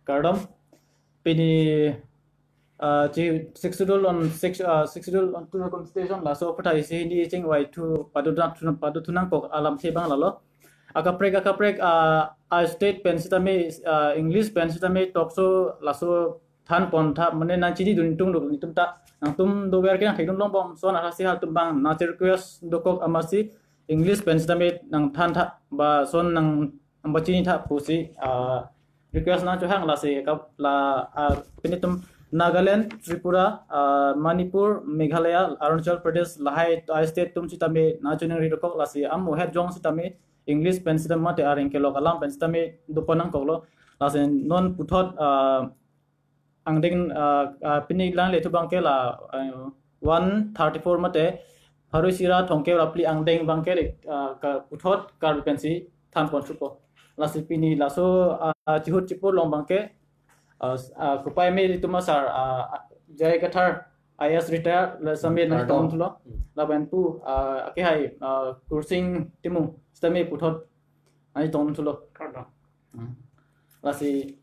kardom pini six schedule on to constitution la so pata isi ni ching wai tu padu tunang kok alam se bang lalo akaprek a state pen system English pen system talk so la so than pon tha mane na chini dun tung ni tum ta nang tum do ber ke thai dum long bom so na si hal tum bang na request do kok amasi English pen system nang than tha ba son nang ba chini tha pusi request na chu hang la se kap la pinitum Nagaland, Tripura, Manipur, Meghalaya, Arunachal Pradesh, Lahai, State, Tum Sitame, National Ridokok, Lasi, Amu, Head Jong Sitame, English Pensitame, Mate, Arinkelok, Alam, Pensitame, Dupanang Kolo, Lasin, non Putot, Angding, Pinilang, Letubangkela, 134 Mate, Harusira, Tonke, Rapli, Angding, Bankel, Putot, Karpensi, Tan Consupo, Lasi Pini, Laso, Chihut Chipo, Lombanke, kupai me itu masar jai kathar IS retire la sambil na tom thulo la ban pu ke hai kursing timu stame puthot ai tom thulo la si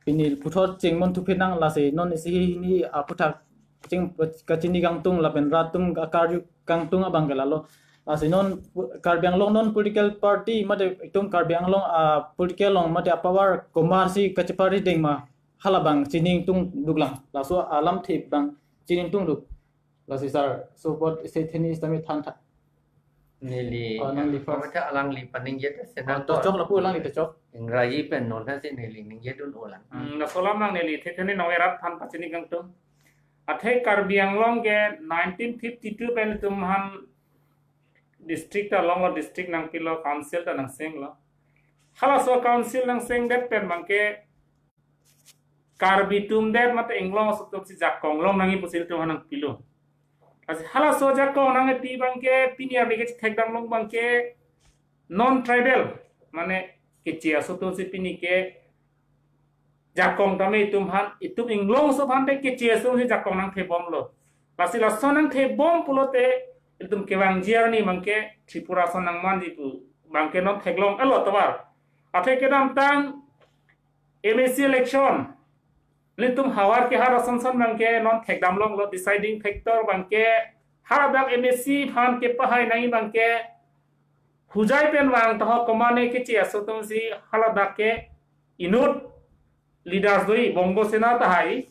pinil puthot chingmon thupinang la si non si ni puthak ching kachini gangtung la ben ratum karyu gangtung abangela lo la si non karbyang long non political party mate itum karbyang long political long mate power komarsi kachipari dingma halabang chining tung duglang laso alam thip bang chining tung duk lasi sar so bot se theni stami than tha nili pamata alang li paning yet sena to chok la pu lang li to chok ingrai pen non ha se nili ning yedun olang na solam nang nili theni nowerat than pachini gang tum athe karbiang long ge 1952 pen tum han district along district nang pilo council ta nang seng lo hala so council nang seng det pen bangke Karbitum det mata englong sotok si jakong long nangi pusil tu hanang pilo. Asi hala so jakong nangi pi bangke piniar dike thekdang long bangke non tribal mane kecia sotok si pini ke jakong tame itum han itum englong so bante kecia so si jakong nang thebom lo. Pasi la so nang thebom pulote itum kewang jiar ni bangke Tripura so nang mandi pu bangke non theklong elo tobar. Athe kedam tang MSc election Litum hawar ke har asansan bangke non thekdam long lo deciding factor bangke har bang MSc phan ke pahai nai bangke hujai pen wang to komane ke chi asotum si halada ke inut leaders doi bongo sena tahai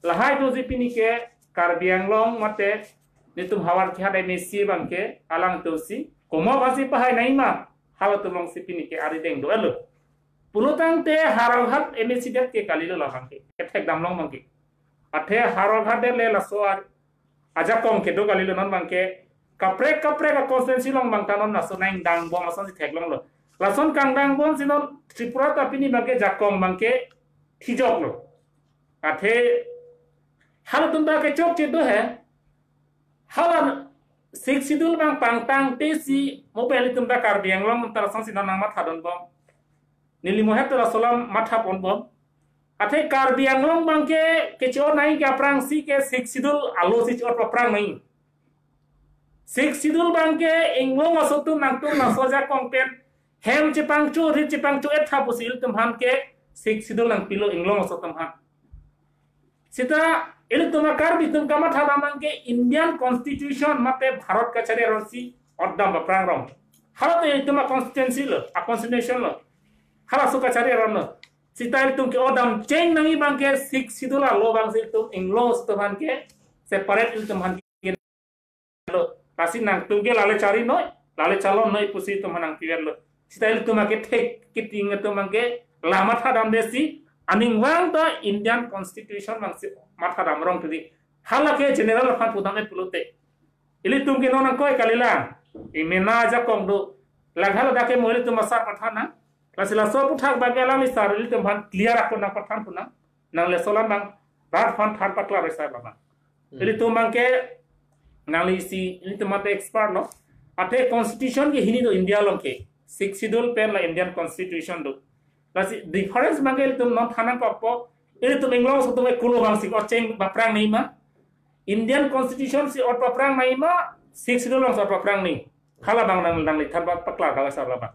lahai to jipini ke karbiang long mate litum hawar ke har MSc bangke alang to si komo basi pahai nai ma halatum long sipini ke ari deng do alo Pulutang te haralhat MSc det ke kalilo la bangke etek damlong bangke athe haralhat de le la so aja kong ke do kalilo non bangke kapre ka constituency long bang tanon na so naing dang bom ason si theklong lo lason kang dang bom sinon Tripura tapini bangke jakong bangke thijok lo athe halatum da ke chok che do hai halan six sidul bang pangtang te si mobile tum da karbiang long tar son sinon nang ma thadon bom Nili mohet la solam matha pon bom athe karbiang long bangke kecho nai ke aprang si ke six sidul alo si chot aprang nai six sidul bangke englong asotu nangtu na soja kongpen hem chipang chu ri chipang chu et tha pusil tum han ke six sidul nang pilo englong asotum han sita il tuma karbi tum kama tha bangke Indian constitution mate bharat ka chare rosi oddam aprang rom halat tuma constituency lo a constitution lo hala suka cari rano sitail tum ke odam cheng nangi bangke six sidula lo bang sil tum inglos tuhan ke separate il tuhan ke lo kasi nang tum ke lale cari noi lale calon noi pusi tuhan nang tiwer lo sitail tum ke tek kiting tum ke lama thadam desi aning wang ta Indian constitution bang si mathadam rong tudi hala ke general fan putang et pulute ili tum ke nonang koi kalila imena ja kong do laghala dake mohli tum asar pathana Lasila so puthak bagala ni saril tempan clear aku nak pathan puna nang le solan bang rat fan than patla resa baba ili tumbang ke nang li si ili tumate expert no ate constitution ke hini do India long ke six sidul pen la Indian constitution do lasi difference bangel tum non thanan papo ili tum englong so tum kulo bang si ko cheng baprang ni ma Indian constitution si ot paprang mai ma six sidul long so paprang ni hala bang nang li than ba pakla ka sa ba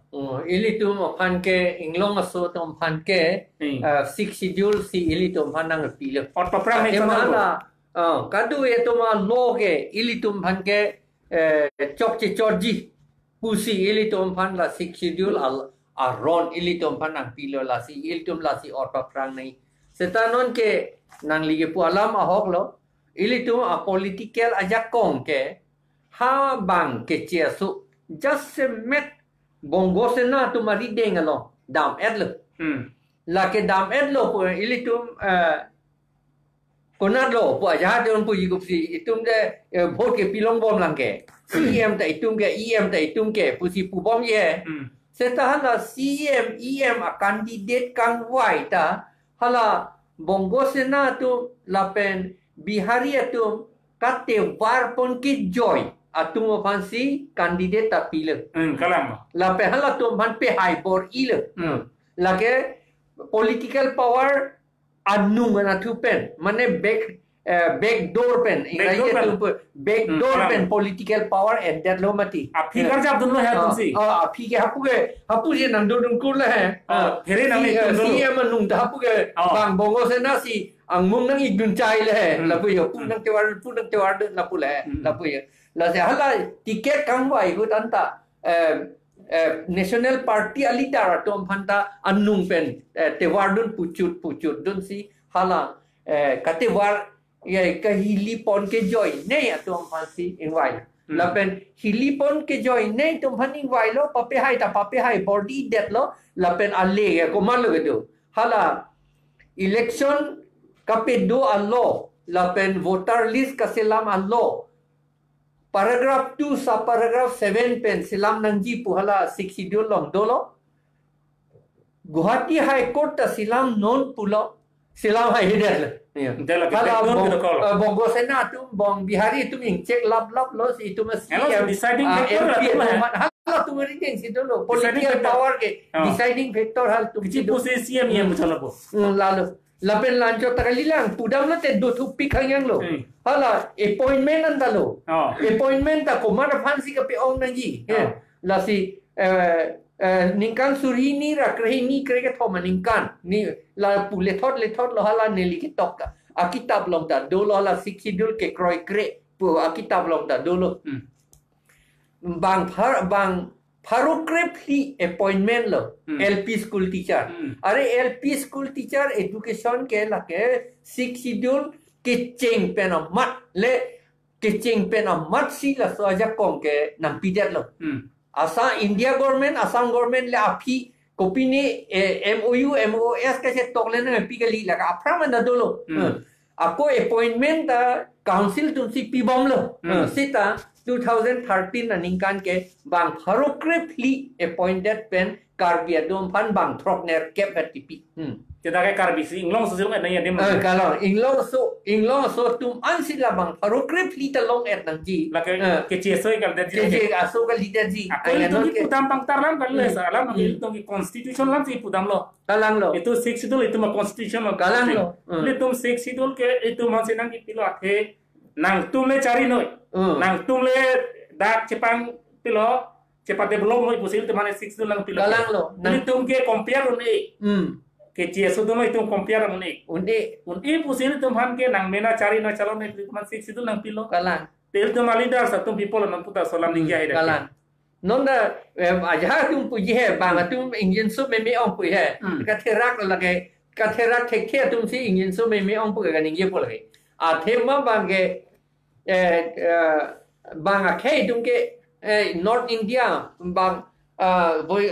ilitum ophan ke inglong aso tom phan ke six schedule si ilitum phan nang pile ot paprang ni mana kadu e to ma lo ke ilitum phan ke chok che chorji pusi ilitum phan la six schedule al aron ilitum phan nang pile la si ilitum la si ot paprang nei setanon ke nang lige pu alam ahok lo ilitum a political ajak kong ke ha bang ke chia su just met bongo se na tu mari deng alo dam edlo la ke dam edlo po ilitum konat lo po aja de on pu yigup si itum de vote ke pilong bom lang ke CM ta itum ke EM ta itum ke pu si pu bom ye setahan la CM EM a candidate kang wai ta hala bongo se na tu la pen bihari tu kate war pon ke joy atung fansi candidate ta pile kalam la pe hala tu man pe high bor ile la ke political power anu mana tu pen mane back door pen ingai tu back door pen political power and that lo mati api kar jab dunno hai tumsi api ke hapu je nang do dun kur la hai phere na me si em nung ta hapu ke bang bongo se na si ang mung nang igun chai le la pu yo pu nang tewar la pu le la pu yo la se hala tiket kang wai gut anta national party alita tom phanta annung pen tewar dun pucut dun si hala kate war ye ka hilipon ke joy nei atom phansi invite la pen hilipon ke joy nei tom phan invite lo pape hai body that lo la pen alle ko man lo do hala election kape do allo la pen voter list ka selam allo paragraph 2 sa paragraph 7 pen selam nangji puhala 6 schedule long dolo Guwahati High Court ta silam non pulo silam hai hider bongo sena tu bong bihari tu ming check lap lo si tu mas deciding factor hala tu ngari deng si dolo political power ke deciding factor hal tu kichi pose CM ye muthala po lalu lapen lancho takalilang pudam na te do tu pikang yang lo hala appointment anda lo appointment ta komanda fancy ka pe ong nangi la si ningkan surini ra krehini kreke thoma ningkan ni la pule thot lo hala neli ki tok akitab long ta dolo la sikidul ke kroi kre pu akitab long ta dolo bang Farukre pli appointment lo LP school teacher are LP school teacher education ke la ke sikidul ke cheng pen mat le ke cheng pen mat si la so aja kong ke nam pidet lo Asa India government, Assam government le api kopi ni MOU, MOS kasi toklen na api kali laga apra man dolo. Ako appointment ta council tu si pibom lo. Sita 2013 na ningkan ke bang Farukre pli appointed pen Karbia dom pan bang Trokner kep tipi. Kita ke karbisi inglong so silong na yan kalau inglong so tum ansila bang Farukre pli ta long et nang ji. La ke chesoy kal de Ke aso kal leader ji. Ayan tu putam pang tarlam kal le salam ngil tu constitution lam si putam lo. Kalang lo. Itu 6 schedule itu ma constitution lo. Kalang lo. Le tum 6 schedule ke itu ma senang ki pilo athe nang tum le cari noi. Nang tum le dak cepang pilo cepat develop noi pusil tu mana 6 schedule lang pilo. Kalang lo. Nang tum ke compare ni. Ke cheso tu mai tum compare ni. Undi pusil tu han ke nang mena cari noi calon ni man 6 schedule lang pilo. Kalang. Tel tu malidar sa tum people nang puta solam ni kya ida. Kalang. Nonda aja tum puji hai bang tum engine so me ong puji hai. Katherak lage katherak thekhe tum si engine so me ong puji ka ninge pol hai. A thema bang ke bang akhe tum ke North India bang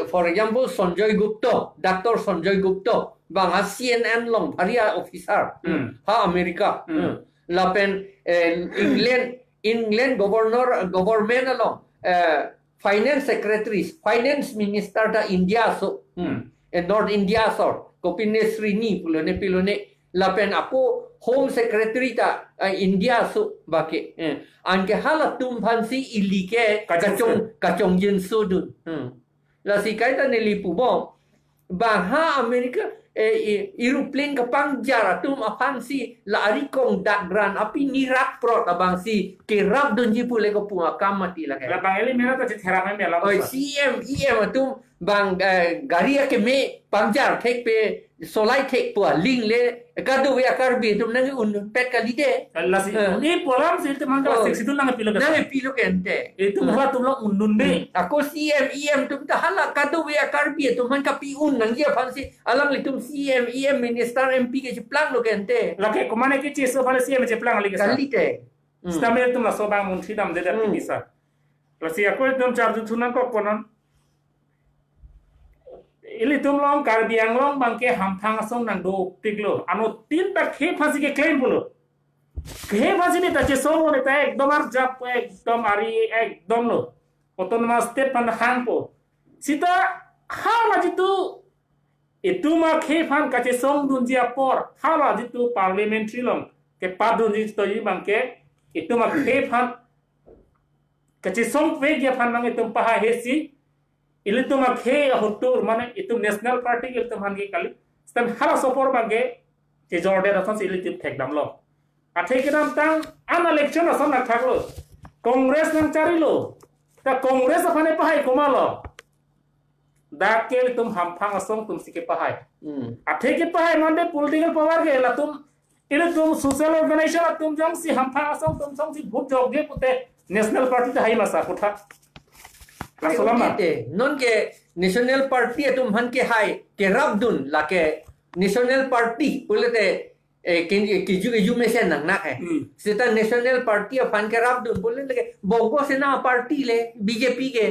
for example Sanjay Gupta, Dr. Sanjay Gupta bang CNN long Bharia officer ha America lapen England government along finance secretaries finance minister ta India so North India so kopine Srini pilone lapen aku home secretary ta India so bake anke hala tum phansi ilike kachong yin so dun la si kai ta neli pu bom bang ha Amerika aeroplane kapang jar tum apan si lari kong dagran api nirak pro abang si kerap donji pule ko punga kamati la La bang eli mena ta chithera me la. oi CM EM tum bang garia ke me pangjar thek pe solai thek pua ling le kadu ya karbi tum nang un pet kali de La si ni polam si te mangka 62 nang pilo na pilo kente itu mula tum lo undun de. ako CM EM tum ta hala kadu ya karbi tum man kapi un nang dia fansi alang le tum CM EM minister MP ke plang lo kente La ke kumane ke chi so phale si me che plang ali ke sa. kali te Stamel tum la so bang mun thi dam de da pisa. La si ako tum charge thunan ko konon. Ili tum long karbiang long bangke hamphang asong nang do tiglo ano tin ta khe phasi ke claim bolo khe phasi ni ta che so ne ta ekdom ar jap ekdom ari ekdom lo autonomous state pan hang po sita hala jitu itu ma khe phan ka che song dun ji apor hala jitu parliamentary long ke padun ji to yi bangke itu ma khe phan ka che song pe ge phan mang itu paha hesi ili tu makhe hotur mane itu national party il tu hangi kali stem hala sopor bange che jorde rason ili tu thek dam lo athe ke dam tang an election ason na thaklo congress nang chari lo ta congress afane pahai komalo da ke tum hamphang asong tum sike pahai athe ke pahai mande political power ke la tum ili tum social organization tum jang si hamphang asong tum song si bhut jogge pute national party ta hai masa putha non ke national party tum han ke hai ke rabdun la ke national party bolete ke ju me sen nang nak hai sita national party fan ke rabdun bolete ke bongo sena party le BJP ke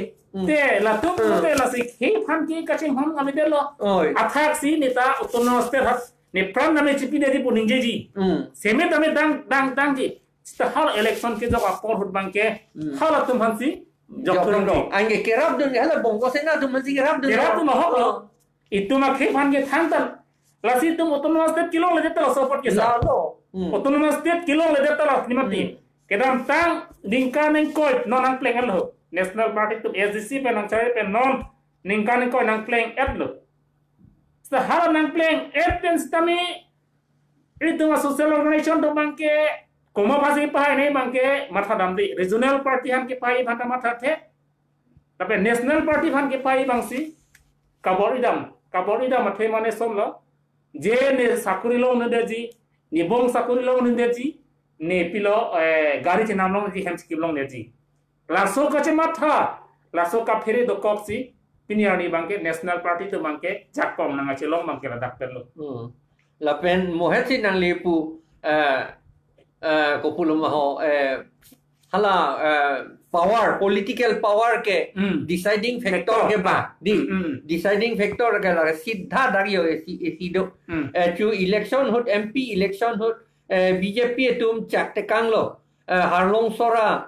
te la tum te la si he fan ke ka ching hom amide lo athak si neta autonomous state hat ne pran name chipi de pu ninje ji seme tame dang ji sta hal election ke jab apor hut bang ke hal tum han si Jokron angge kerap dun hala bongo sena tu masih kerap dun ho itu mak he fan ke thantan lasi tum autonomous state kilo le deta support ke sa autonomous state kilo le deta la nimati kedam tang dingka neng koi non ang pleng lo national party tu SDC pe nang chai pe non ningka neng koi nang pleng et lo sa hala nang pleng et pen stami itu ma social organization tu bangke Koma pasi pahai nei bangke matha damdi regional party han ke pai bhata matha the tapi national party han ke pai bangsi kaboridam mathe mane somlo je ne sakuri lo ne deji ni bong sakuri lo ne deji ne pilo gari che namlo ji hem skip long deji laso ka che matha laso ka fere do kopsi piniani bangke national party to bangke jakom nanga che long bangke ladak perlo lapen moheti nang lepu kopulum ho hala power political power ke deciding factor ke ba deciding factor ke la sidha dario sido chu election hot MP election hot BJP tum chak te kanglo harlong sora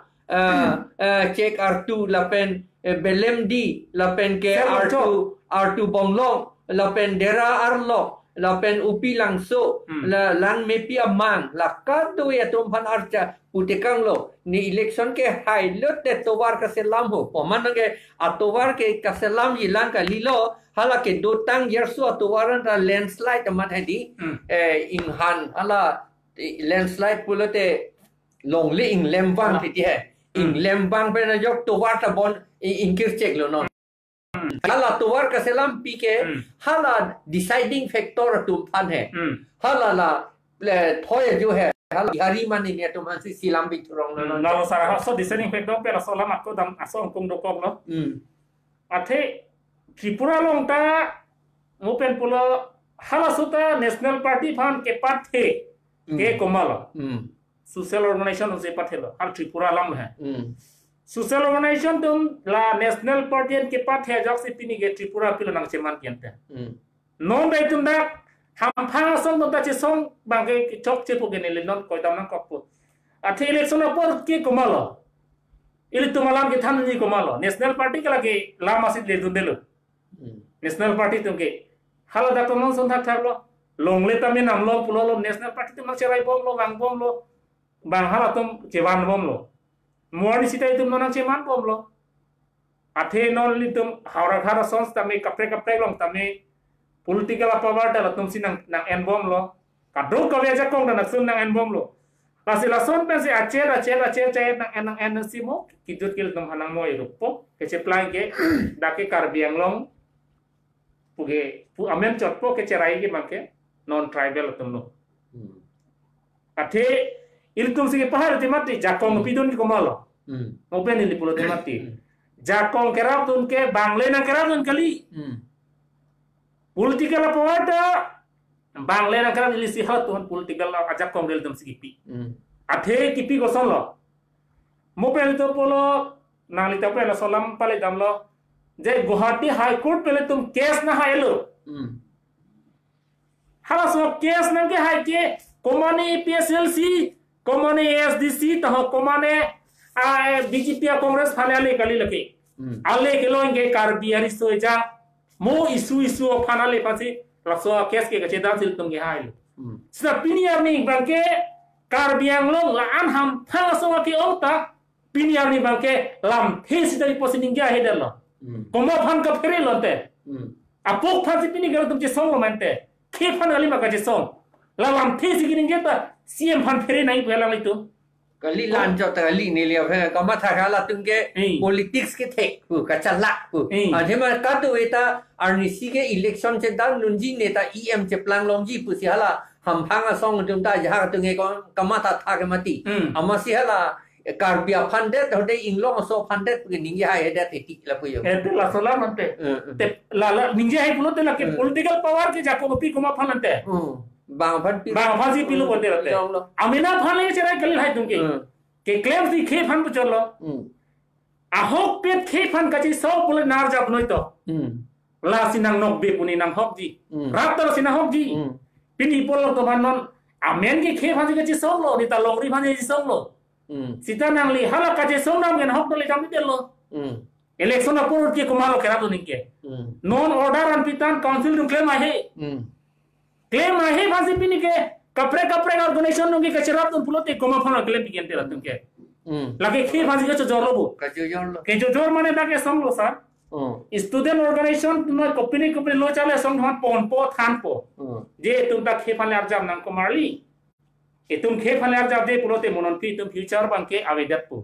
check R2 lapen belemdi lapen ke R2 bonglong lapen dera arlo lapen upi langso la lang mepi amang la kado ya tum pan archa putekang lo ni election ke highlight te towar ka selam ho poman ke atowar ke ka selam yilang ka lilo hala ke dotang yersu atowaran ta landslide amat hadi in han hala landslide pulote longle in lembang ti hai in lembang pe na jok towar ta bon in kirchek lo no hala towar ka selam pike hala deciding factor tum pan hai hala la thoye jo hai hala hari mani ne tum han si silam bi rong no no sara so deciding factor pe la so lama ko dam aso kum do kok lo athe tripura long ta open pulo hala suta national party fan ke pathe ke komala social organization se pathe lo hal tripura lam hai social organization tum la national party ke path hai jak se pini ge tripura pilo nang cheman kiente non dai tum da ham phang song ta che song bang ke chok che po ge ne non koi dam nang kok po athe election apor ke komalo ili tumalam ke than ni komalo national party ke lage la masid le dundelo national party tum ke hala da to non son thak thak lo longle ta me nam lo pulo lo national party tum cherai bom lo bang hala tum chewan bom lo Muani sita itu nonang ceman bom lo. Athe non litum haura khara sons tame kapre long tame political power ta la tum si nang en bom lo kadro ka be jakong na sun nang en bom lo lasi la son pe se acer nang en simo kidut kil tum hanang mo irupo ke che plan ke da ke kar biang long pu amen chot po ke cherai ke make non tribal tum lo ate il tum si ke pahar te mati jakong pidon ki komalo open ili pulo te mati jakong kerap tun ke bangle na kerap tun kali political power ta bangle na kerap ili si hat tun political ajak kong del tum si kipi ate kipi ko solo mobile to polo nali ta pela solam pale damlo je Guwahati high court pele tum case na hailo hala so case na ke hai ke komane PSLC komane SDC ta komane BJP Congress फाले आले कली लके आले केलो इंगे कार बियारी सोजा मो इशू फानाले पासी रसो केस के गचे दासिल तुंगे हाइल सिना पिनियर नि बंके कार बियांग लो लान हम थासो के ओता पिनियर नि बंके लाम फेस दरी पोसिनिंग गया हेदल कोमो फान का फेरे लते अपोक फासी पिनि गरो तुमचे सोंग मानते खे फान गली मा गचे सोंग लाम फेस गिनिंगे ता सीएम फान फेरे नहीं भेला लई तो kali lanjut kali ni lihat kan kamu tak kalah tunggu politik kita pu kacalak pu cuma kado itu RNC ke election sedang nunji neta EM ceplang longji pu sihala hampang asong jumta jahat tunggu kamu tak thak mati ama sihala karbia pandet hode inglong so pandet pu ninja hai ada titik lah pu yo itu lah soal nanti te la ninja hai pulo te la ke political power ke jako kopi kuma panante bang phan si pilu bolte रहते अमीना फान ले चरा गली है तुमके के क्लेम सी खे फान पुचलो ahok pet खे फान कची सौ पुले नार जाप नोय तो ला सिनांग नोक बे पुनी नाम हक जी रात तो सिना हक जी पिनी पोलो तो भानन आमेन के खे फान कची सौ लो निता लोंगरी फान जी सौ लो सीता नांगली हाला कची सौ नाम के हक तो ले जाम दे लो इलेक्शन अपोर के कुमारो केरा तो निके नॉन ऑर्डर अन पितान काउंसिल नु क्लेम आहे क्लेम आहे भासी पिनी के कपड़े ऑर्गेनाइजेशन नु के कचरा तो पुलोते कोमा फन क्लेम पिकेंते रतम के लगे खे भासी के जोरलो के जोर माने दाके संगलो सर स्टूडेंट ऑर्गेनाइजेशन तुम कपनी लो चाले संग हम पोन पो थान पो जे तुम ता खे फाले अर्जाम नाम को मारली ए तुम खे फाले अर्जाम दे पुलोते मनन फी तुम फ्यूचर बांके आवेदत पो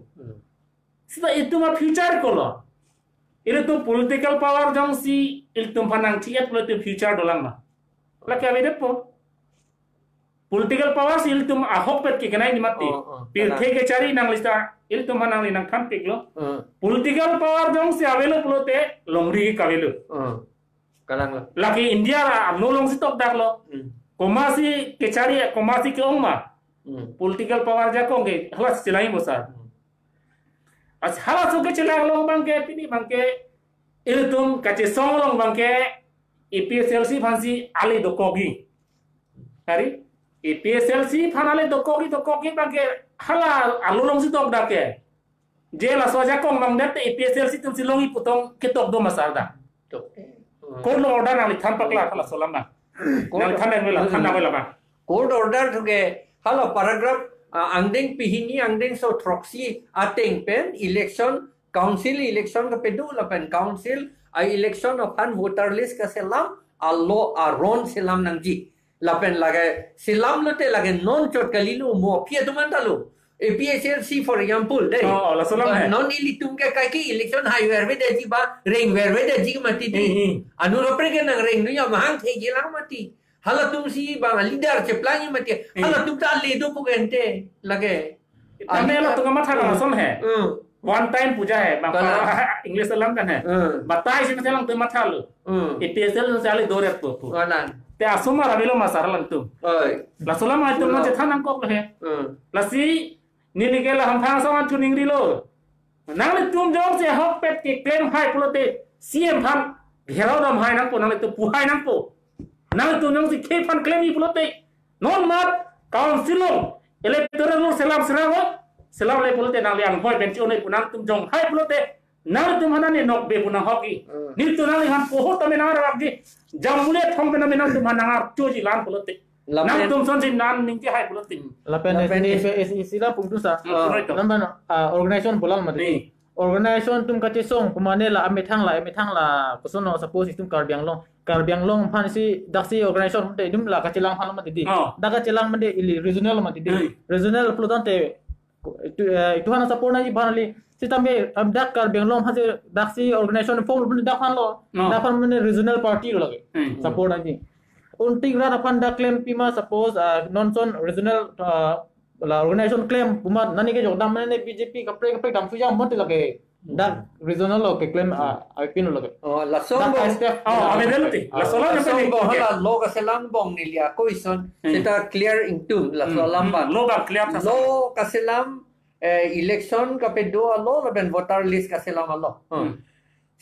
सिदा ए तुम फ्यूचर कोलो इरे तो पॉलिटिकल पावर जंग सी इल तुम फनांग थिए पुलोते फ्यूचर डोलांग ना लके आवेदत पो political power sil tum ahok pet ke kenai nimati pil the ke cari nang lista il tum nang linang kan piklo political power jong si avelo pulote longri ke kavelo kalang laki India ra no long si tok dak lo komasi ke cari komasi ke ongma political power ja konge halas silai bosar as halas ke cila long bangke pini bangke il tum kace song long bangke EPSLC fansi ali dokogi hari EPSLC fanale dokogi bangke hala alulong si tok dake je la soja kong bang date EPSLC tum silongi putong ketok do masarda kono order ali tham pakla hala solama nang thana wela ba court order ke hala paragraph angding pihini angding so proxy ateng pen election council election ka pedu la pen council I election of an voter list ka selam allo aron selam nangji lapen lage selam lote lage non chot kalilu mo pia tu mantalu APSLC for example deh la selam hai non ili tum ke kai ki election hai verve de ji ba ring verve de ji mati di anu ropre ke nang ring nu ya mahang the gilang mati hala tum si bang leader cheplangi mati hala tum ta le do pugente lage ame la tu kama tha son hai one time puja hai bang English salam kan hai batai si masalang tu matha lu EPSL sale do ret po te asuma rabilo masara lang tu la solam ai tu ma jetha nang kok le la si ni ni ke la ham phang sawan tu ning ri lo nang le tum jong se hok pet ke claim hai pulote CM phan gherao dam hai nang po nang le tu pu hai nang po nang tu nang si ke phan claim i pulote non mat council electoral selam selam le pulote nang le ang boy ben chone punang tum jong hai pulote nang tum hana ne nok be punang hoki ni tu nang han po ho tame nang rabgi jamule thong be nang tum nang choji lan pulote nang tum son sin nan ning ke hai pulote lapen sila pungtu sa namban organization bolal mati organization tum kati song kumane la amethang la kusono suppose itum karbiang long phan si daksi organization te dum la kacilang phan ma di daga cilang mande ili regional ma di regional plutante itu hana support na banali sitambe am dak karbiang long phan daksi organization form bun dak phan lo dak phan mane regional party lo lage support na ji unting ra phan dak claim pima suppose non son regional la organization claim pumat nani ke jodam mane BJP kapre dam suja mot lage dak regional lo ke claim pin lo lage la sombo abedelte la solam sombo hala loga selang bong nilia koison seta clear ingtum la solam ba loga clear ta lo kaselam election ka pedo lo ben voter list kaselam lo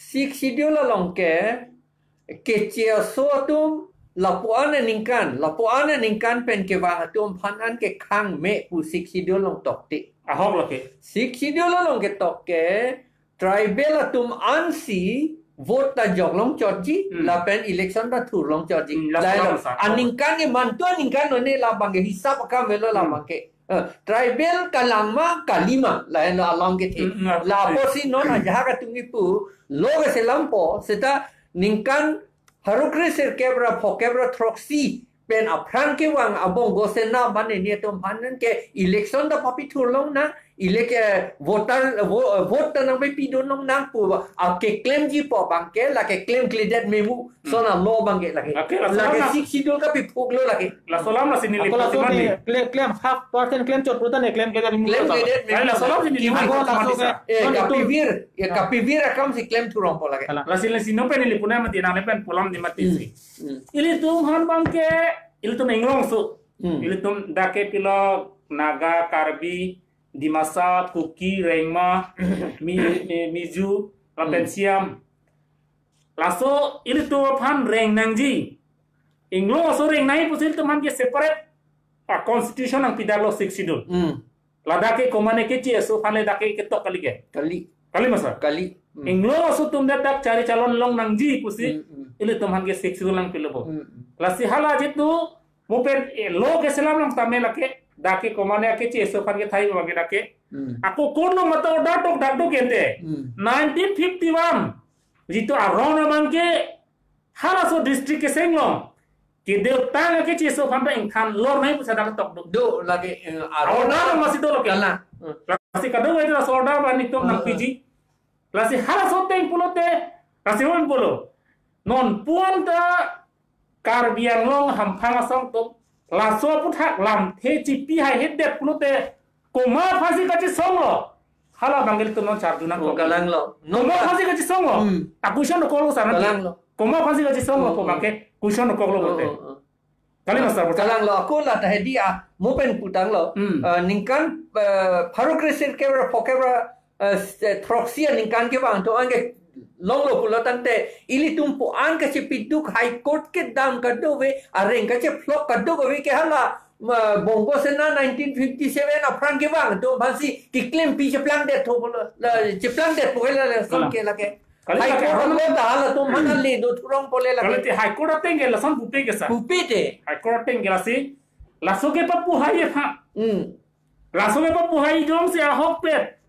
sik schedule long ke chia so tum lapuana ningkan pen ke wa tum phanan ke khang me pu sik schedule long tok ti ahok lo ke sik schedule long ke tok ke tribal tum ansi vote ta jog long chotji la pen election ta thur long chotji la aningkan ke mantu ningkan no ne la bang ke hisap ka melo la bang ke tribal kalama kalima la en along ke thi la posi no na jaha ka tungi pu log se lampo seta ningkan harukre ser kebra phokebra troxy pen apran ke wang abong gosena bane ne tom phanan ke election da papi thurlong na vote ta nang be pidon long nang pu ke claim ji po bang ke la ke claim cleared memu sona lo bang ke la ke sik sidol ka pi phok lo la ke la solam la sinili claim half percent claim chot putan claim ke la solam sinili kapivir akam si claim thurong po la ke la sinili no pen ili punai mati na pen pulam di mati si ili tum han bang ke ili tum englong su ili tum dake pilo naga karbi Dimasa, Kuki, Rengma, Miju, Lapensiam. Laso ini tuh pan reng nangji. Inglo so reng nai pusil teman ke separate a constitution ang pidalo 6 sidul. Ladake komane ke ci so pan le dake ketok kali ke. Kali masa. Inglo so tum dak cari calon long nangji pusi ini teman ke 6 sidul lang pilabo. Lasi hala jitu mopen lo ke selam lang tamela ke dake komane ake ci so pan ke thai bagi dake aku kono mato datok kente 1951 jitu arona mangke hala so district ke senglong ke deu tang ake ci so pan ing kan lor nai pusa dak tok do lagi arona masih do ke lasi kado itu so order bani tom nang piji lasi hala so teng pulote lasi hon pulo non puanta karbiang long hampang asong tom laso puthak lam the chipi hai hedde pulote koma phasi kachi songlo hala bangel to non charduna ko galang lo no phasi kachi songlo akushon ko lo sana galang lo koma phasi kachi songlo ko bangke kushon ko lo bote kali masa galang lo aku la ta dia mopen putang lo ningkan parokresin kebra pokebra troxia ningkan ke bang to ange long lo pulo tante ili tumpu an ka che piduk high court ke dam ka do we areng ka che flok ka do we ke hala bongo sena 1957 apran ke bang to basi ki claim pi che plan de to bolo la che plan de po la son ke la ke high court lo da hala to manal le do turong pole la ke high court tenge la son pupe ke sa pupe te high court tenge la si la so ke papu hai pha la so ke papu hai jong se hok pet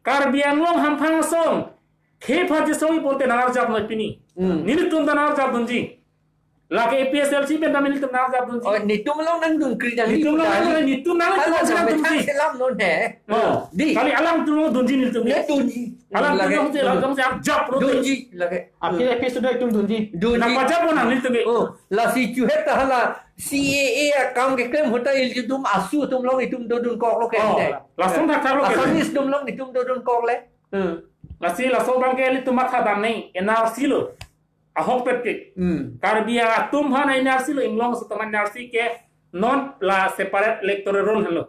karbiang long ham phang song हे फाजे सोई बोलते नार जाब न पिनी निलुतुम दा नार जाब दुंजी लाके एपीएसएलसी पे दा मिलतुम नार जाब दुंजी और नितुम लोग नंग दुन क्री जानी नितुम नार जाब दुंजी सेलाम नो है दी खाली अलाम तुम दुंजी निलतुम ने दुंजी अलाम तुम से लगम से आप जाब रो दुंजी लगे आपके एपिसोड एक तुम दुंजी ना पजा बोना निलतुम ओ ला सी चुहे ता हला CAA काम के क्लेम होता है इल तुम आसु तुम लोग तुम दो दुन कोक लो के लासुम था था लो के असमिस तुम लोग तुम दो दुन कोक ले Lasi la so bangke li tumat hadam nei NRC lo ahok pet karbia tum hana NRC lo inglong so taman NRC ke non la separate electoral roll hello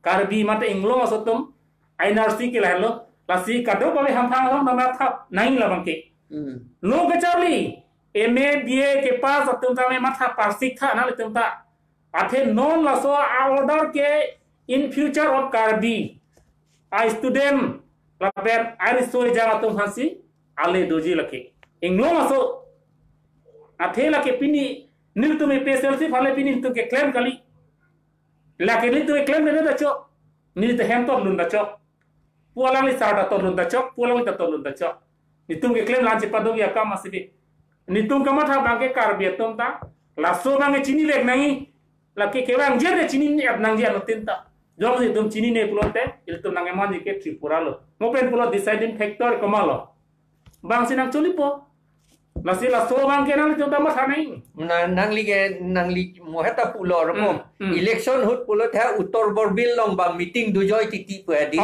karbi mate inglong so tum NRC ke la hello lasi kado bale ham phang long na tha nai la bangke no ke charli MA BA ke pass tum ta me matha parsik tha na le tum ta athe non la so order ke in future of karbi a student lapen ari soy jama tum hansi ale doji lake inglo maso athe lake pini nil tume PSLC phale pini tu ke claim kali lake nil tu claim ne da cho nil te hem to lun da cho pulang li sarda tolun da chok pulang li tolun da chok nitum ke claim lan cepat dong ya kam masih nitum kama tha bang ke kar bietom ta laso bang ke chini lek nangi la ke bang jer de chini ni ap nang dia no tinta jong si tum chini ne pulote il tum nang eman ke tripura lo mopen pulot deciding factor komalo bang sinang chulipo Nasi la so bang ke nang tum ma thanai nang li moheta pulo ro election hut pulo tha uttor borbil long bang meeting du joy titi padi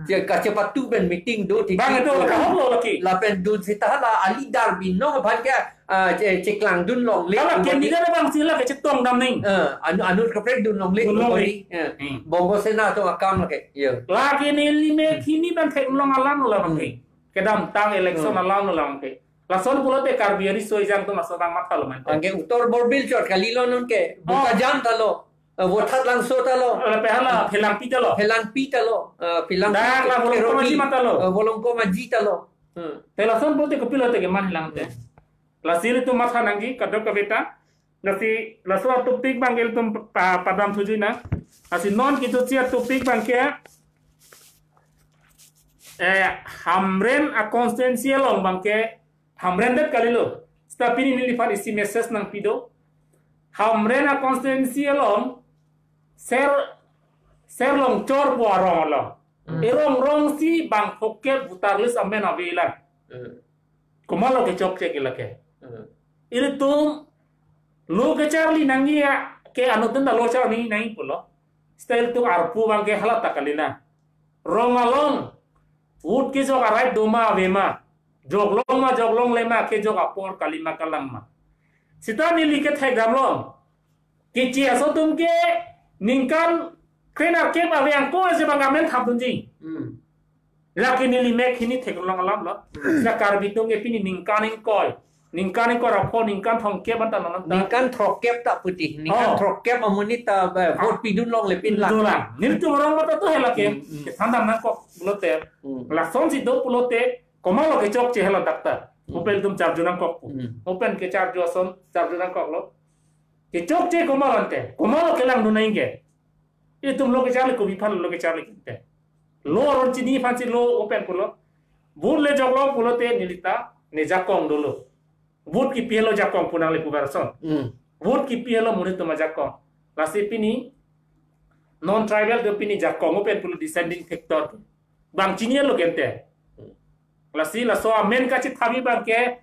je ka cepat tu ben meeting do titi bang itu ka holo laki la pen dun sita la ali dar bin no bhan ka ceklang dun long le la ken diga bang sila ke cetong dam ning anu ka prek dun long le bongo sena to akam la ke yo la ke ni lime kini bang ke long alam la bang ke dam tang election alam la bang ke la son pulote karbiari soijang to maso bang matha lo man angge uttor borbil chot kalilo nun ke buka jam talo Wothat langsung talo. Pehala pelang pi talo. Pelang pi talo. Pelang dah lah bolong ko maji matalo. Bolong ko maji talo. Telason bote ko pilote ke man lang te. La sili tu matha nangi kadok ka beta. Nasi la so topik bangel tum padam tuju na. Asi non kitu cia topik bangke. Hamren a constituensial bangke. Hamren det kalilo. Tapi ni nilifan isi message nang pido. Hamren a constituensial ser long chor buarong lo. Erong rong si bang hokke butarlis amen avila. Kumalo ke chok che kilake. Ini tum lo ke charli nangi ya ke anutun da lo char ni nai pulo. Style tu arpu bang ke halata kalina. Rong along wood ke jok arai doma avema. Joglong lema ke jok apor kalima kalamma. Sita nili ke thai gamlong. Kici aso tum ke ningkan krenar ke ba yang ko se bangamen tham tunji. Laki nili mek hini thek long alam lo. Sa karbitung ke pini ningkan ko rapo ningkan thong ke ban tan non. Ningkan trokep tak putih. Ningkan trokep amunita vote pidun long lepin lak. Dola. Nil tu orang mata tu helake. Ke thandam na ko pulote. La son si do pulote komalo ke chok che hela dakta. Open tum charge nang kok. Open ke charge son charge nang kok lo. Ke chok che komalo ke lang dunainge. Itu lo ke charle ko bifal lo ke charle kinte. Lo ron chini fanci lo open pulo. Bur le joglo pulo te nilita ne jakong dulu. Bur ki pielo jakong punang le puverson. Bur ki pielo munit to majakong. Lasi pini non tribal do pini jakong open pulo descending factor. Bang chini lo kente. Lasi la so amen ka chit khabi bang ke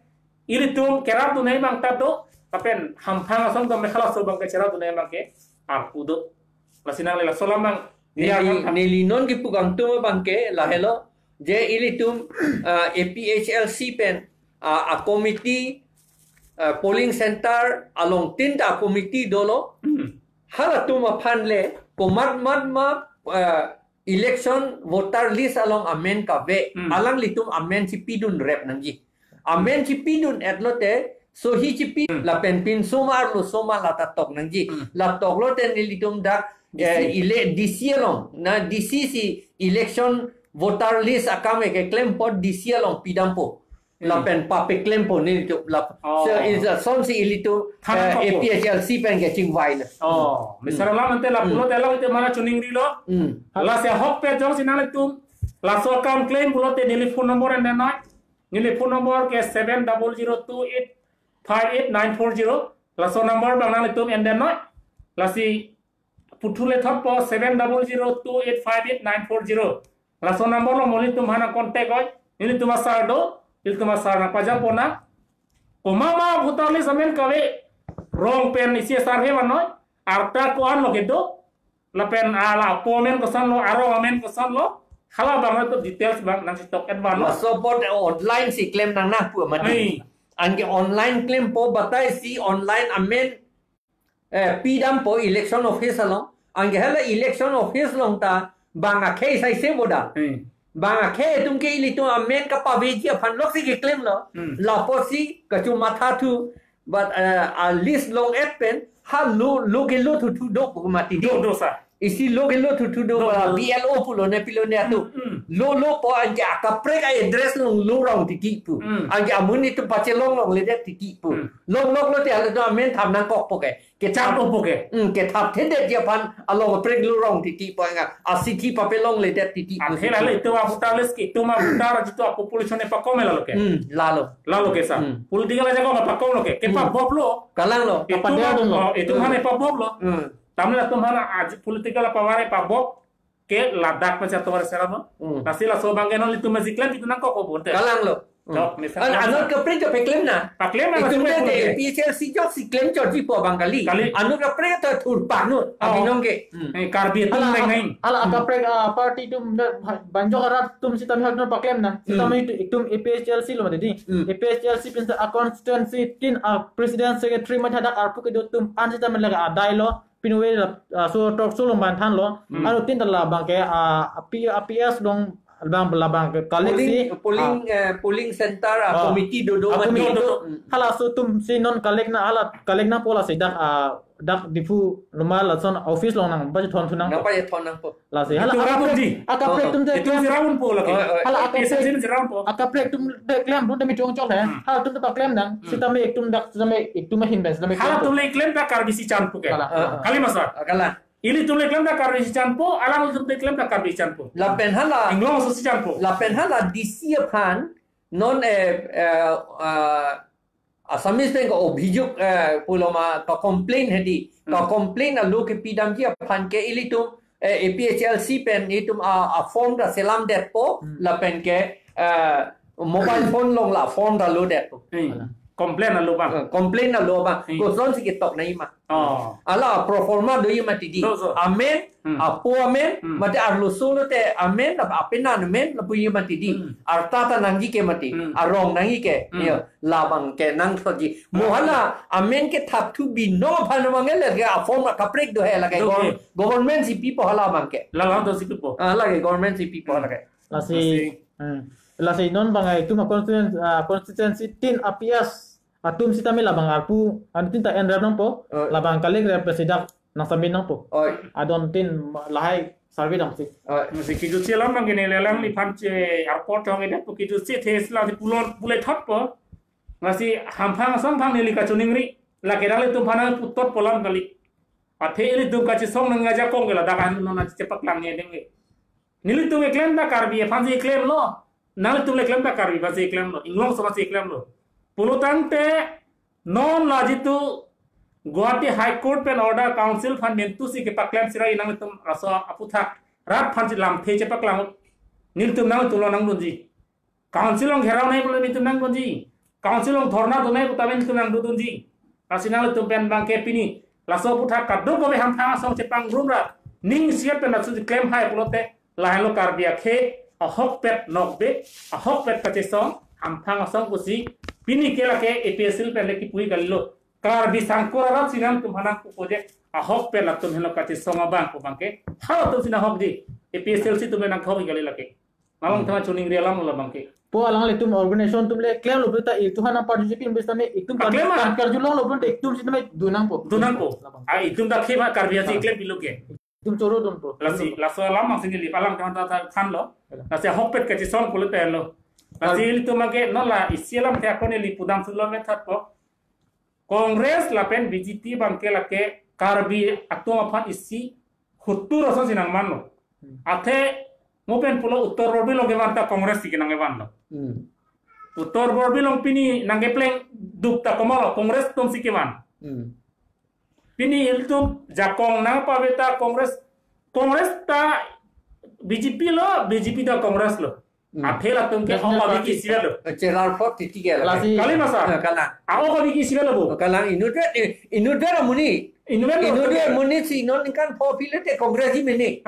ilitum kerap tu nai bang tato tapen hamphang asong to mekhala so bang ke chera tu nai bang ke arpudo lasi nang le la solamang nili non ki pugang tu bang ke la hello je ilitum APHLC pen a committee polling center along tinta committee dolo hala tu ma phanle komat ma election voter list along amen ka ve alang litum amen si pidun rep nangji amen si pidun etlote so hi si pi la penpin somar lo soma la tatok nangji la tok lo ten litum dak DC long na DC si election voter list akame ke claim pot DC long pidampo la pen pape claim po ni tu la so is a son si ilitu APHLC pen ke chingwai na misalnya mante la pulo tela itu mana cuning rilo la se hok pe jong sinale tum la so account claim pulo te telephone number and na telephone number ke 7002858940 la so number bang na tum and na la si putule thap po 7002858940 la so number lo moli tum hana contact hoy ini tum sardo il tuma sarna pajang pona komama butali samen kawe rong pen isi sarhe manoy arta ko an lo kedo la pen ala pomen ko san lo aro amen ko san lo hala bang to details bang nang stok advan lo support online si claim nang na pu mati ange online claim po batai si online amen pidam po election office lo ange hala election office long ta banga case sai se boda bang ke tum ke ili tu amen ka paveji aphan lok si ke claim lo la posi ka chu matha thu but a list long at pen ha lo ke lo thu do ko mati do sa isi lo ke lo thu do BLO pulo ne pilo ne tu lo po anja kaprek ai address lo rong tiki pu anja amun itu pace long le det tiki pu long lo te ala do amen tham nang kok poke ke chap poke ke thap the det dia pan along prek lo rong tiki po nga asiki papelong le det tiki pu akhela le to hutales ki to ma hutara jito population e pa kome la loke lalo ke sa political aja ko pa kome loke ke pa boblo kalang lo itu hane pa boblo tamla tumhana आज political paware pa bob ke Ladakh में चार तुम्हारे शहर में नसीला सोबांगे ना लिटू में जिक्लेम इतना को बोलते हैं kalang lo anot kapre jo peklem na itu de PCLC jo siklem jo ji po bangkali anot kapre to thur panu aminong ke karbi tum नहीं ala kapre party tum banjo karat tum sitam hatno paklem na sitam itum APHLC lo mati APHLC pin a constituency tin a president secretary ma thada arpu ke do tum an sitam laga adai lo pinwe so talk so long ban than lo anu tin tala bangke APS long labang polling center committee do hala so tum si non collect na pola se dak difu normal son office long nang ba thon thunang na pa thon nang po la se hala akaprek tum de round po lagi hala akaprek tum de claim dun de mi chong chol hai hala tum de claim nang sitame ektum dak sitame ektum hin bes sitame hala tum le claim da karbi si chan po ke kali masa kala ili tum le claim da karbi si chan po alang tum le claim da karbi si chan po la pen hala inglong so si chan po la pen hala disia pan non Assamese pen ko obhijog puloma ka complain hedi ka complain a loke pidam ji pan ke ilitum APHLC pen itum a form da selam det po la pen ke mobile phone long la form da lo det po complain alu bang ko son sikit tok na ima ala pro forma do ima tidi amen apo amen mate arlo solo te amen na apena amen na pu ima tidi arta ta nangi ke mati arong nangi ke labang ke nang soji mohala amen ke thap to be no bhan mangel ke a forma kaprek do he lage government si people hala mang ke la do si people lage government si people lage la se non bangai tu ma constituency tin apias atum sitame labang arpu antin ta en rabang po labang kaleg represida na samin nang po adon tin lahai sarvi dang si mesti kidu selam mangene lelang li panche airport hong ede kidu se thesla di pulon pulai thap po ngasi hamphang samphang neli ka chuningri la kerale tum phana puttot polam kali athe ili tum ka chi song nang ngaja kong gela da kan nona cepak lang ne denge nili tum eklem da karbi fanzi eklem lo nal tum eklem da karbi basi eklem lo inglong sama eklem lo pulutante non lajitu Guwahati High Court pen order council fan mentu si ke paklem sira inang tum raso aputha rat fan si lam the cepak lang nil tum nang tulo nang dunji council ong gherau nai bole tum nang dunji council ong thorna dunai utamen tum nang dunji asinal tum pen bang ke pini laso putha kaddo ko be ham tha song cepang rumra ning siat pen su claim hai pulote lahelo karbia khe a hok pet nok be a hok pet kache song ham thang song kusi pini kela ke APSL pen le ki pui gallo kar bi sangkora rat sinam tum hanak ko je a hok pet la tum helo kache song bang ko bang ke ha tum sina hok di APSL si tum nang khoi gali lake malong thama chuning relam la bang ke po alang le tum organization tum le claim lo beta itu hana participate besame itum kar julong lo bonte itum sitame dunang po a itum da khema kar bi asi claim biloke itum choro dun po lasi laso lam mang sini li palang kan ta khan lo lasi hok pet kache song ko le te lo lasi li tum ke no la isielam te akone li pudam sulo me that po Congress la pen BJP bang ke la ke karbi atoma phan isi hutu raso sinang manno athe mopen pulo uttor borbi lo gewanta Congress ki nang evanno uttor borbi long pini nange pleng dukta komalo Congress tom sikewan pini iltum jakong nang paveta Congress ta BJP da Congress lo athela tum ke homa biki sibelo chelar fort tigela kali masa kala ao ko biki sibelo bo kala inudera muni muni si non kan po pilete congress mene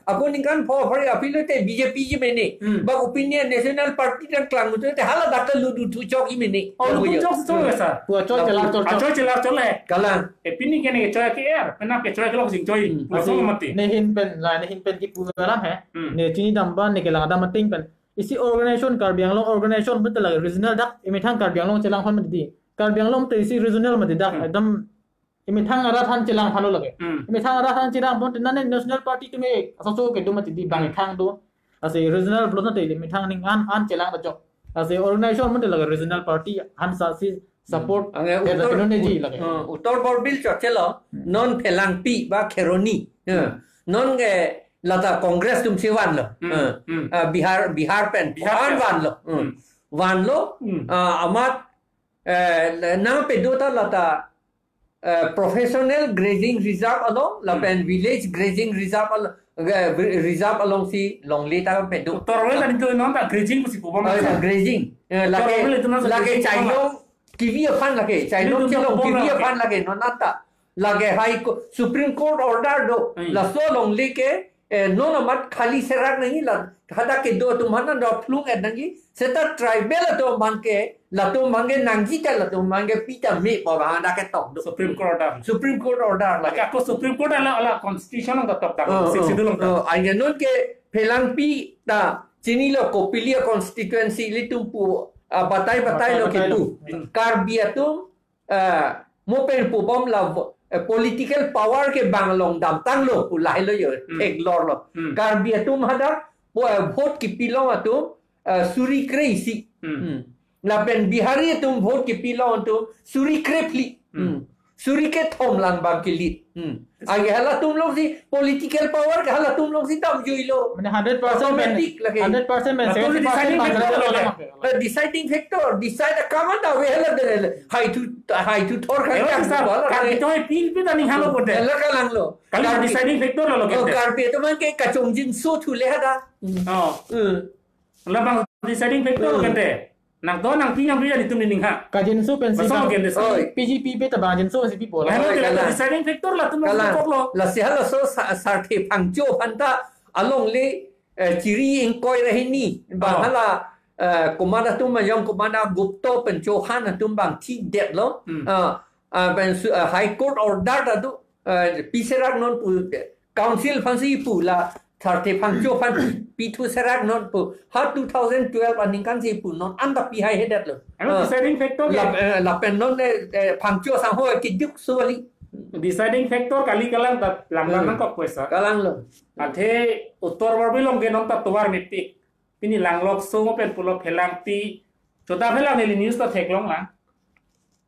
ako ninkan po phari apilete BJP ji mene ba opinion national party tan klang mute te hala dakal lu du chok ji mene lu chok so sa pu choy chela le kala pini kene ke choy ke er pena ke choy ke lo sing choy so mati ne hin pen ki pu garam hai ne chini damba ne ke lang da mating pen isi organization karbiang long organization betul lagi regional dak imithang karbiang long celang phan mati karbiang long te isi regional mati dak एकदम imithang arathan celang phalo lage imithang arathan celang pon nan national party tume aso ke do mati di bang thang do As a regional block not a mitang an chelang the job. As a organizationมันlike a regional party han sasi support energy like uttor borbil chachelo non phelangpi ba kheroni non ge lata congress tum chewan lo bihar pen van lo amat na pe dota lata professional grazing reserve alo la pen village grazing reserve along si long leta pe do torole la nito non ta grazing pusi po ba grazing lage chaino kiwi fan lage chaino chelo kiwi fan lage no nata lage high supreme court order do la so long leke no namat khali serak nahi la hada ke do tumhana do flung et nahi seta tribal to manke la to mange nangji ta la to mange pita me pa ba hada ke tok supreme court order la ka ko supreme court ala constitution ng tok ta sidulong ta ai non ke phelang pi ta chini lo kopilia constituency litum pu batai lo ke tu karbiatum mo pen pu bom la political power ke banglong dam tang lo pu lai lo yo ek lor lo karbiatum hada vote ki pilong atum suri crazy la pen bihari tum vote ki pilong atum suri crepli suri ke thom lang bang ki lit age hala tum log si political power ke hala tum log si dam jui lo mane 100% deciding factor decide kaman da we hala de high to thor ka to pil pe tani halo pote hala kalang lo kala deciding factor lo ke kar pe to man ke kachong jin so thu le hada la bang deciding factor lo ke nang to nang pinyang ri di tum ning ha kajin su pensi PGP pe ta bajin su si people la deciding factor la tum lo la si hala so sarthe phangcho phanta along le chiri in koi rahi ni bang hala komanda tum mayong komanda gupto pencho han tum bang thi det lo ben high court order da du piserak non pu council phansi pu la sarthe phangcho phan p2 serak non pu ha 2012 aning kan si pu non anda pi hai hedat lo deciding factor la pen non phangcho sang ho ki juk suali deciding factor kali kalang ta lang kok pesa kalang lo athe uttor borbilong ge non ta towar mipi pini langlok so pen pulo phelang pi chota phelang ni news ta theklong la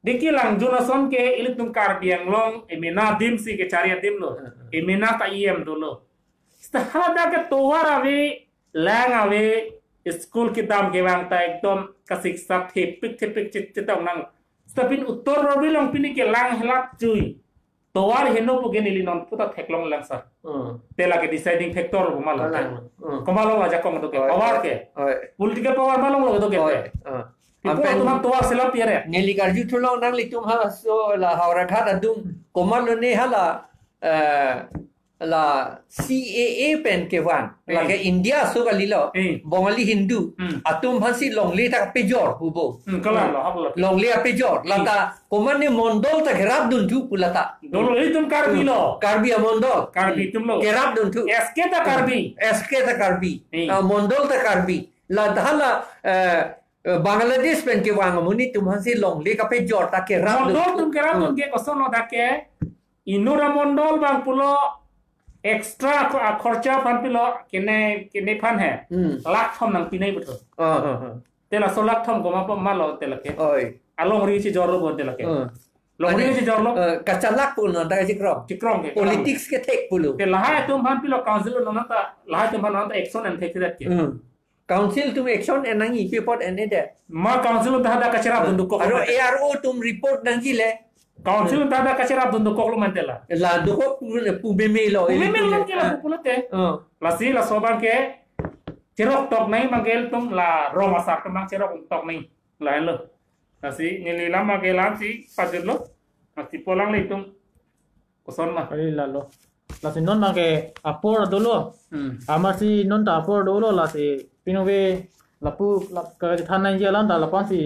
diki lang junason ke ilitum kar biang long emena dim si ke charia dim lo emena ta em do lo hala ke towar ave lang ave school ki dam ke wang ta ekdom kasik sap thepik chitong nang stapin uttor borbilong pini ke lang helak chui towar heno pugen ilinon puta theklong lang sa tela ke deciding factor mal komalo aja kong to ke power ke political power malong lo to ke apa tuh towar selap tiare neli karju thulong nang litum ha so la haura khat adum komalo ne hala la CAA pen ke wan la ke India so galilo Bengali Hindu atum phansi longle ta pejor hubo kala lo hablo longle pejor lata komane mondol ta gerab dun thu pulata dolo itum karbi lo karbi mondol karbi tum lo gerab dun thu SK ta karbi mondol ta karbi la dhala Bangladesh pen ke wang muni tum phansi longle ka pejor ta gerab mondol tum gerab dun ke kosono da ke inura mondol bang pulo extra खर्चा fun pillow केने फन है लाख थम नंग पिनै बथो तेला 100 लाख थम गोमा प मालो तेला के ओय आलोंग रि छि जरो बो तेला के लोंग रि छि जरो कच्चा लाख पुल न ता चिक्रम के पॉलिटिक्स के थेक पुलो ते लहा तुम फन पिलो काउंसिल न नता लहा तुम फन नता एक्शन एंड थेक रे के काउंसिल तुम एक्शन एंड नंगी पेपर एंड दे मा काउंसिल ता दा कचरा बंदूक को अरो ARO तुम रिपोर्ट नंगी ले काउंसिल ता दा कचरा बंदूक को लो मंतेला la do ko pu beme lo ke la pulote la si la soban ke cerok tok nai mangel tum la roma sak tum cerok tok nai la lo la si ni la magelan si padir lo ati polang le tum koson ma la lo la si non mangke apor dolo amar si non ta apor dolo la si pinove la pu la ka thanai jalan da la pan si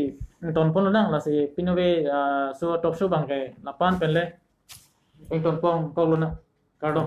ton pon nang la si pinove so top so bangke la pan penle ton pong ko lo na kado